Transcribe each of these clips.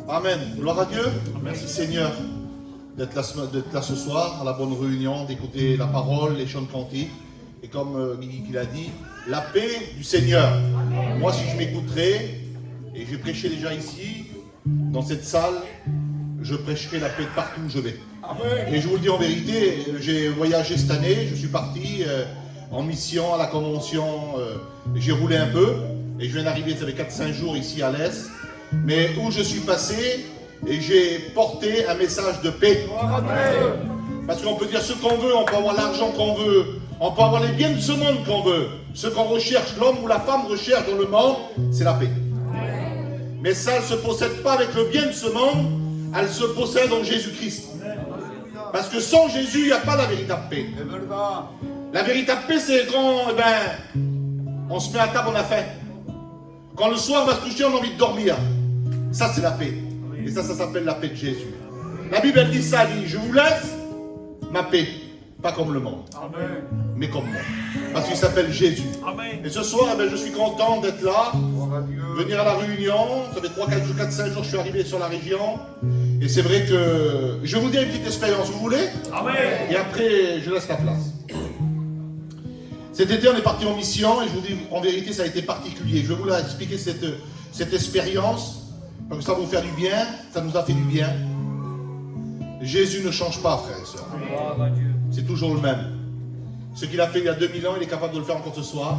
Amen. Gloire à Dieu. Merci Seigneur d'être là ce soir, à la bonne réunion, d'écouter la parole, les chants de cantiques. Et comme Guigui l'a dit, la paix du Seigneur. Moi, si je m'écouterais, et j'ai prêché déjà ici, dans cette salle, je prêcherai la paix de partout où je vais. Et je vous le dis en vérité, j'ai voyagé cette année, je suis parti en mission à la convention, j'ai roulé un peu, et je viens d'arriver, ça fait 4-5 jours ici à l'Est, mais où je suis passé, et j'ai porté un message de paix. Parce qu'on peut dire ce qu'on veut, on peut avoir l'argent qu'on veut, on peut avoir les biens de ce monde qu'on veut. Ce qu'on recherche, l'homme ou la femme recherche dans le monde, c'est la paix. Mais ça, elle ne se possède pas avec le bien de ce monde, elle se possède en Jésus-Christ. Parce que sans Jésus, il n'y a pas la véritable paix. La véritable paix, c'est quand on se met à table, on a faim. Quand le soir, on va se coucher, on a envie de dormir. Ça, c'est la paix. Et ça s'appelle la paix de Jésus. La Bible, elle dit ça, elle dit, je vous laisse ma paix. Pas comme le monde, mais comme moi. Parce qu'il s'appelle Jésus. Et ce soir, je suis content d'être là, venir à la réunion. Ça fait 4-5 jours que je suis arrivé sur la région. Et c'est vrai que je vais vous dire une petite expérience, vous voulez? Et après, je laisse la place. Cet été, on est parti en mission et je vous dis, en vérité, ça a été particulier. Je vais vous expliquer cette expérience, parce que ça va vous faire du bien, ça nous a fait du bien. Jésus ne change pas, frères et sœurs. C'est toujours le même. Ce qu'il a fait il y a 2000 ans, il est capable de le faire encore ce soir.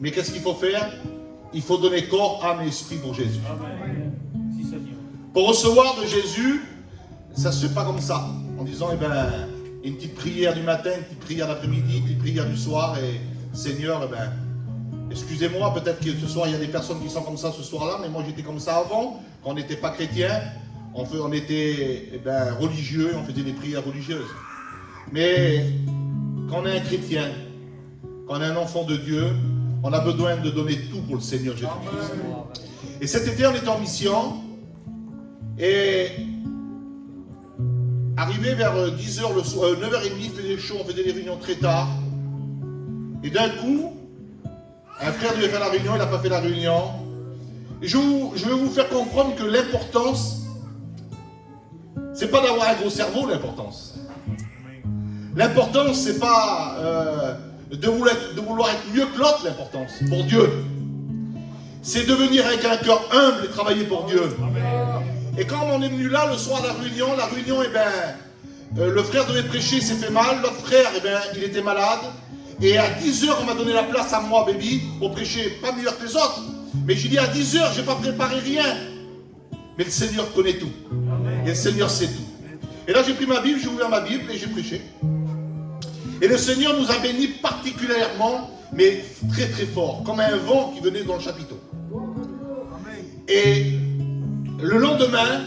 Mais qu'est-ce qu'il faut faire? Il faut donner corps, âme et esprit pour Jésus. Pour recevoir de Jésus, ça ne se fait pas comme ça. En disant, une petite prière du matin, une petite prière d'après-midi, une petite prière du soir. Et Seigneur, excusez-moi, peut-être que ce soir, il y a des personnes qui sont comme ça ce soir-là. Mais moi, j'étais comme ça avant, quand on n'était pas chrétien. On était religieux, on faisait des prières religieuses. Mais quand on est un chrétien, quand on est un enfant de Dieu, on a besoin de donner tout pour le Seigneur Jésus-Christ. Et cet été, on était en mission. Et arrivé vers 10h le soir, 9h30, il faisait chaud, on faisait des réunions très tard. Et d'un coup, un frère devait faire la réunion, il n'a pas fait la réunion. Et je vais vous faire comprendre que l'importance, c'est pas d'avoir un gros cerveau, l'importance. L'importance, c'est pas de vouloir être mieux que l'autre, l'importance, pour Dieu. C'est de venir avec un cœur humble et travailler pour Dieu. Et quand on est venu là, le soir de la réunion, le frère devait prêcher, il s'est fait mal, l'autre frère, il était malade. Et à 10h, on m'a donné la place à moi, baby, pour prêcher, pas meilleur que les autres. Mais j'ai dit à 10h, je n'ai pas préparé rien. Mais le Seigneur connaît tout. Et le Seigneur sait tout. Et là, j'ai pris ma Bible, j'ai ouvert ma Bible et j'ai prêché. Et le Seigneur nous a bénis particulièrement, mais très très fort, comme un vent qui venait dans le chapiteau. Et le lendemain,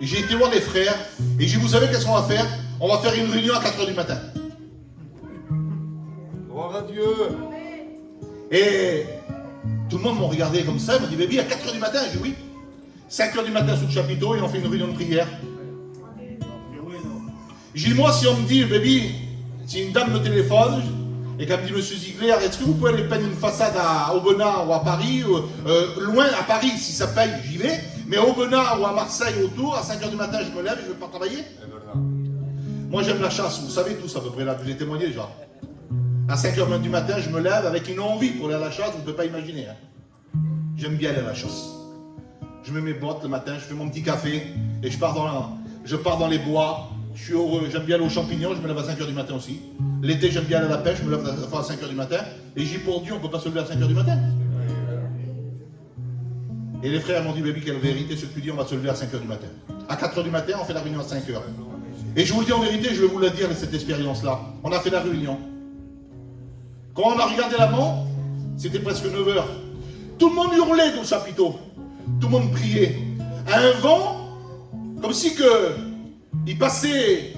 j'ai été voir les frères et j'ai dit, vous savez qu'est-ce qu'on va faire? On va faire une réunion à 4h du matin. Gloire à Dieu. Et tout le monde m'a regardé comme ça, il m'a dit, baby, à 4h du matin? J'ai dit oui. 5h du matin sous le chapiteau et on fait une réunion de prière. J'ai dit, moi, si on me dit, baby, si une dame me téléphone et qu'elle me dit, monsieur Ziegler, est-ce que vous pouvez aller peindre une façade à Aubenas ou à Paris, loin à Paris, si ça paye, j'y vais, mais à Aubenas ou à Marseille autour, à 5h du matin, je me lève et je ne vais pas travailler. Moi, j'aime la chasse, vous savez tous à peu près là, j'ai témoigné déjà. À 5h du matin, je me lève avec une envie pour aller à la chasse, vous ne pouvez pas imaginer. Hein. J'aime bien aller à la chasse. Je mets mes bottes le matin, je fais mon petit café et je pars dans les bois. Je suis heureux, j'aime bien aller aux champignons, je me lève à 5h du matin aussi. L'été, j'aime bien aller à la pêche, je me lève à 5h du matin. Et j'ai pour Dieu, on ne peut pas se lever à 5h du matin. Et les frères m'ont dit, baby, quelle vérité, ce que tu dis, on va se lever à 5h du matin. À 4h du matin, on fait la réunion à 5h. Et je vous le dis en vérité, je vais vous le dire, cette expérience-là. On a fait la réunion. Quand on a regardé la montre, c'était presque 9h. Tout le monde hurlait dans le chapiteau. Tout le monde priait. Un vent, comme si il passait.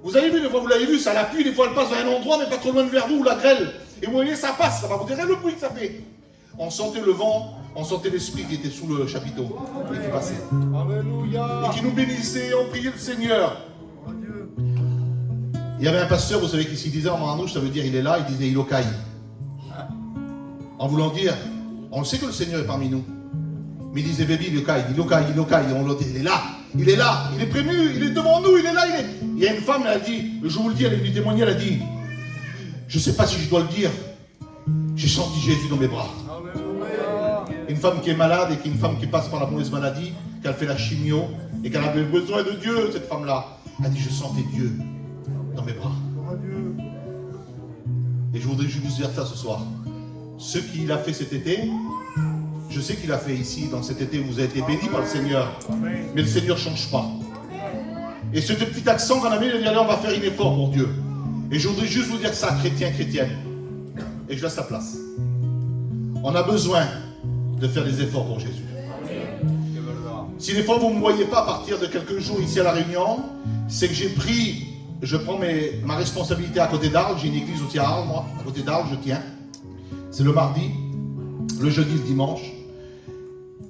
Vous avez vu, des fois vous l'avez vu, ça la pluie, des fois elle passe à un endroit, mais pas trop loin de vers vous, ou la grêle. Et vous voyez, ça passe, ça va vous dire le bruit que ça fait. On sentait le vent, on sentait l'esprit qui était sous le chapiteau et qui passait. Alléluia. Et qui nous bénissait, on priait le Seigneur. Il y avait un pasteur, vous savez, qui s'il disait en maranouche, ça veut dire il est là, il disait il ocaille. En voulant dire, On le sait que le Seigneur est parmi nous. Mais il disait, baby, il on l'a dit, il est là, il est prévenu, il est devant nous, il est là, il est. Il y a une femme, elle a dit, je vous le dis, elle est venue témoigner, elle a dit, je ne sais pas si je dois le dire, j'ai senti Jésus dans mes bras. Une femme qui est malade et qui est une femme qui passe par la mauvaise maladie, qui a fait la chimio et qu'elle avait besoin de Dieu, cette femme-là. Elle a dit, je sentais Dieu dans mes bras. Et je voudrais juste vous dire ça ce soir. Ce qu'il a fait cet été, je sais qu'il a fait ici, dans cet été, vous avez été bénis par le Seigneur. Mais le Seigneur ne change pas. Et ce petit accent qu'on a mis, il a dit, allez, on va faire un effort pour Dieu. Et je voudrais juste vous dire ça, chrétien, chrétienne. Et je laisse la place. On a besoin de faire des efforts pour Jésus. Si des fois vous ne me voyez pas partir de quelques jours ici à la Réunion, c'est que je prends ma responsabilité à côté d'Arles. J'ai une église aussi à Arles, moi, à côté d'Arles, je tiens. C'est le mardi, le jeudi, le dimanche.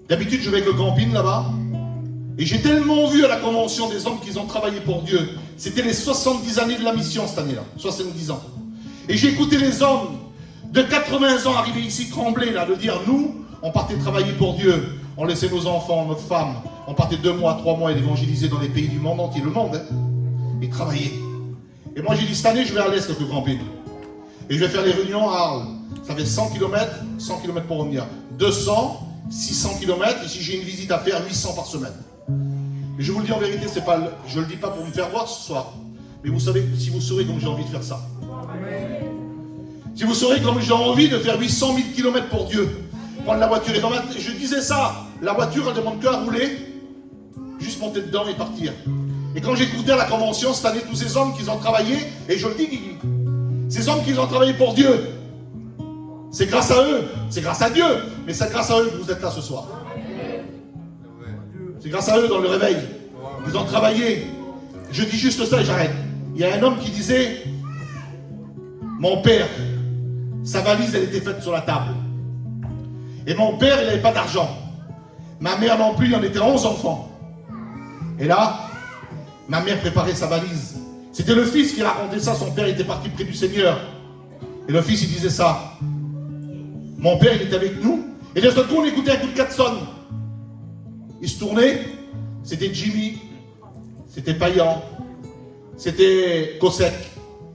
D'habitude, je vais avec le camping là-bas. Et j'ai tellement vu à la convention des hommes qui ont travaillé pour Dieu. C'était les 70 années de la mission cette année-là, 70 ans. Et j'ai écouté les hommes de 80 ans arriver ici trembler, là, de dire, nous, on partait travailler pour Dieu. On laissait nos enfants, notre femme. On partait 2 mois, 3 mois et évangéliser dans les pays du monde entier, le monde, hein, et travailler. Et moi, j'ai dit, cette année, je vais à l'Est avec le camping. Et je vais faire les réunions à Arles. Ça fait 100 km pour revenir. 200, 600 km. Et si j'ai une visite à faire, 800 par semaine. Et je vous le dis en vérité, c'est pas, je ne le dis pas pour me faire voir ce soir. Mais vous savez, si vous saurez comme j'ai envie de faire ça. Si vous saurez comme j'ai envie de faire 800 000 km pour Dieu. Prendre la voiture. Et je disais ça, la voiture, elle ne demande que à rouler. Juste monter dedans et partir. Et quand j'écoutais à la convention cette année, tous ces hommes qui ont travaillé, et je le dis, Guigui, ces hommes qui ont travaillé pour Dieu, c'est grâce à eux, c'est grâce à Dieu, mais c'est grâce à eux que vous êtes là ce soir. C'est grâce à eux dans le réveil. Ils ont travaillé. Je dis juste ça et j'arrête. Il y a un homme qui disait, mon père, sa valise, elle était faite sur la table. Et mon père, il n'avait pas d'argent. Ma mère non plus, il en était 11 enfants. Et là, ma mère préparait sa valise. C'était le fils qui racontait ça. Son père était parti près du Seigneur. Et le fils, il disait ça. Mon père, il était avec nous. Et d'un seul coup, on écoutait un coup de 4 sonnes. Il se tournait. C'était Jimmy. C'était Payan. C'était Cosec.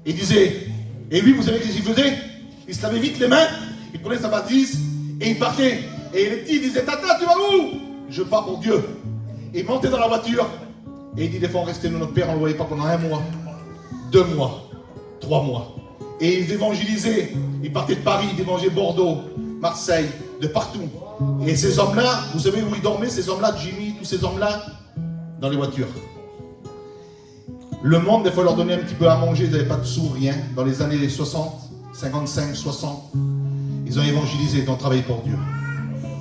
Il disait, et lui, vous savez ce qu'il faisait? Il se lavait vite les mains. Il prenait sa valise. Et il partait. Et les petits disaient, Tata, tu vas où? Je pars pour Dieu. Et il montait dans la voiture. Et il dit, des fois, on restait nous, notre père, on ne le voyait pas pendant 1 mois, 2 mois, 3 mois. Et ils évangélisaient. Ils partaient de Paris, ils évangélisaient Bordeaux, Marseille, de partout. Et ces hommes-là, vous savez où ils dormaient, ces hommes-là, Jimmy, tous ces hommes-là? Dans les voitures. Le monde, des fois, leur donnait un petit peu à manger, ils n'avaient pas de sous, rien. Dans les années 60, 55, 60, ils ont évangélisé, ils ont travaillé pour Dieu.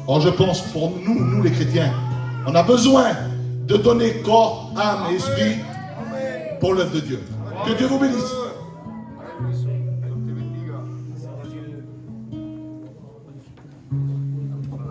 Or, je pense, pour nous les chrétiens, on a besoin de donner corps, âme et esprit pour l'œuvre de Dieu. Que Dieu vous bénisse.